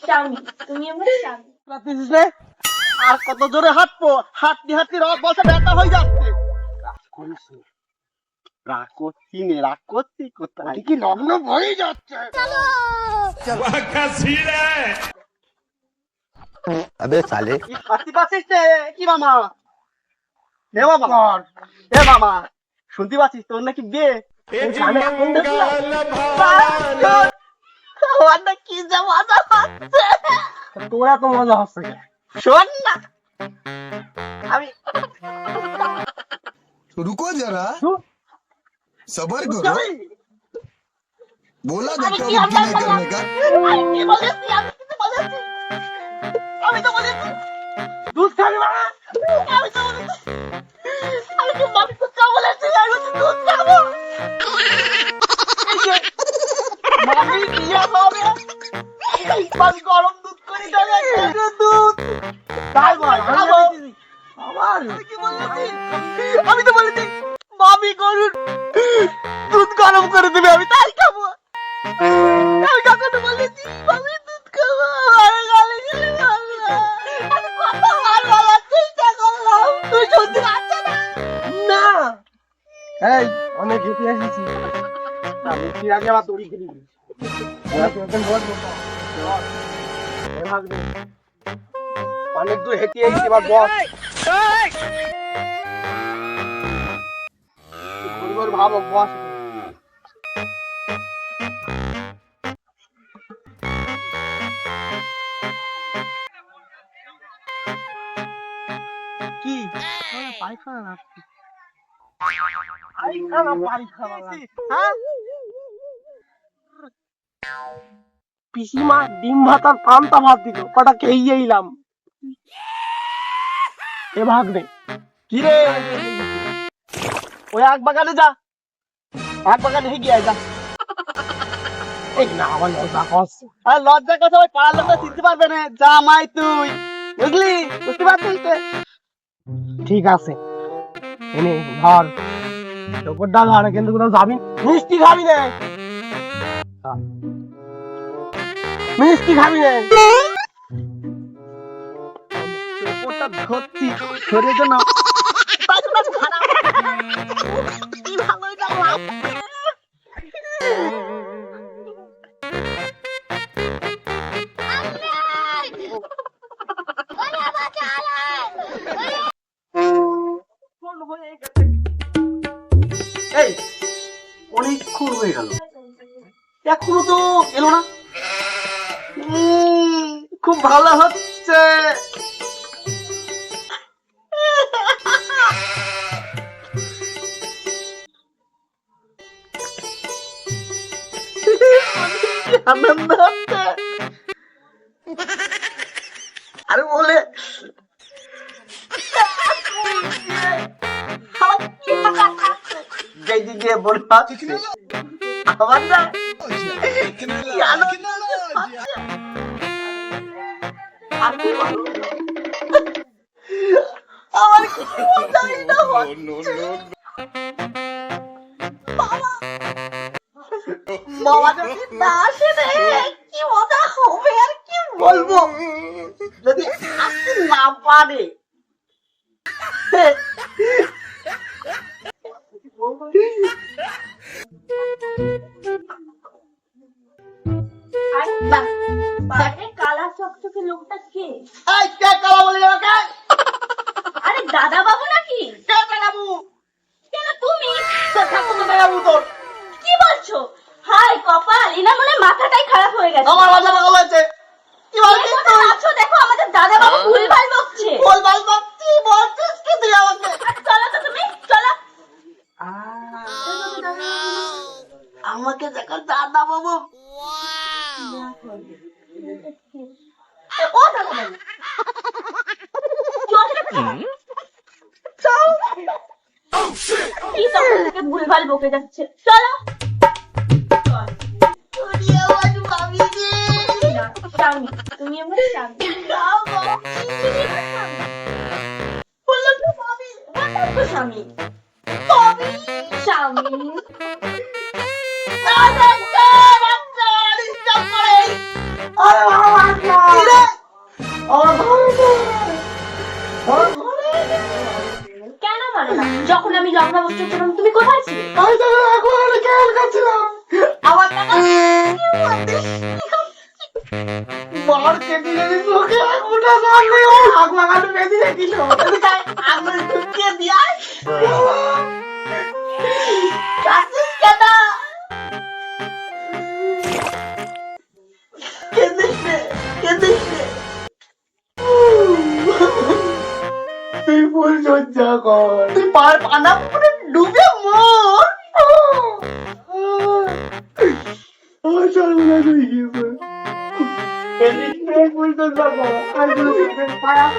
স্বামী, তুমি আমার স্বামী। আর কত জোরে হাঁটবো, হাঁটতে হাঁটতে রথ বসে ব্যথা হয়ে যাচ্ছে। রাগ করিস নে। রাগ করছি নে, রাগ করছি কোথায়? কি লগ্ন হয়ে যাচ্ছে। अबे साले কি হাসি পাচ্ছিস রে? কি মামা? হে মামা, হে মামা, শুনতে পাচ্ছিস তোর নাকি বিয়ে? গানে এখন দেখলাম। আমার না কি যে মজা হচ্ছে। তোর এত মজা হচ্ছে কেন? শোন না, আমি रुको जरा सबर करो बोला আমি धक्का কি मुक्की আন্দাজ नहीं করলাম? करने का আমি কি বলেছি? আমি কিছু বলেছি? আমি তো বলেছি দুধ খাবি মামা। আমি তো বলেছি, আমি কি মামি কুচা বলেছি? আমি বলছি দুধ খাবো। এই যে মামি বিয়ে হবে, মামি গরম দুধ করে দেবে, একটু দুধ তাই বল। খাবো। আমি কি বলেছি? আমি তো বলেছি মামি গরুর দুধ গরম করে দেবে, আমি তাই খাবো। আমি কখনো বলেছি মামি দুধ খাবো? আমার গালে গেলে বললো। আমি কতবার বলার চেষ্টা করলাম, তুই শুনতে পাচ্ছ না? না, এই অনেক হেঁটে এসেছি। আমি কি আগে আবার দড়ি খেলি অনেক দূর হেঁটে এসেছি, এবার বস। ভাবো বস। কি পায়খানা লাগছে? হ্যাঁ? পিসিমা ডিম ভাত আর পান্তা ভাত দিল, কটা খেয়ে এলাম। এ ভাগ্নে কি রে, ওই এক বাগানে যা, এক বাগানে গিয়ে যা। এই না আমার লজ্জা করছে। আর লজ্জা কথা ওই পাড়ার লোকটা চিনতে পারবে না। যা মাই তুই, বুঝলি? বুঝতে পারছিস তো? ঠিক আছে, এনে ধর তোর ডাল আর কিন্তু কোথাও যাবি, মিষ্টি খাবি না, মিষ্টি খাবি না। ওটা ধরছি, ধরে জন্য কি ভালোই লাগলাম। এই অনেকক্ষণ হয়ে গেল, এখনো তো এলো না। খুব ভালো হচ্ছে। আনন্দ হচ্ছে। আরে বলে যেদিন দিয়ে বলে পাচ্ছে আমার না কি আনন্দ হচ্ছে। আর কি বলবো? আমার কি মজাই না হচ্ছে। বাবা, বাবা যদি না আসে রে, কি মজা হবে আর কি বলবো। যদি আসতে না পারে, কালা চকচকে লোকটা কে? এই কে কালা বলে আমাকে? আরে দাদা বাবু নাকি? কে কালাবু? কেন তুমি? তোর ঠাকুর কালাবু তোর? কি বলছো? হাই কপাল, এনার মনে হয় মাথাটাই খারাপ হয়ে গেছে। আমার মাথা পাগল হয়েছে। কি বলছিস কোথায় তুই? আছো দেখো, আমাদের দাদা বাবু ভুলভাল বকছে। বলবাল বলছি, বলছিস কি তুই আমাকে? চলো তো তুমি, চলো। আমাকে দেখো দাদা বাবু। ও দাদা বাবু, চলো। কি তখন থেকে ভুলভাল বকে যাচ্ছে, চলো। স্বামী, তুমি আমার স্বামী। বললাম তো স্বামী, বললাম তো স্বামী। স্বামী আরে বাবা আমরা বসে ছিলাম, তুমি কোথায় ছিলে? আমি তো এখন খেয়াল করছিলাম আমার টাকা মার কেটে গেছে তোকে ওটা জানলে ও আগ লাগানো বেঁধে রেখেছিল আগুন ঢুকিয়ে দিয়াই কাছিস কেন? কেঁদিস নে, কেঁদিস নে। তুই ফুল সজ্জা কর তুই পানা পুকুরে ডুবে মর। আমার সর্বনাশ হয়ে গিয়েছে এদিক থেকে ফুল সজ্জা কর আর কোনো খারাপ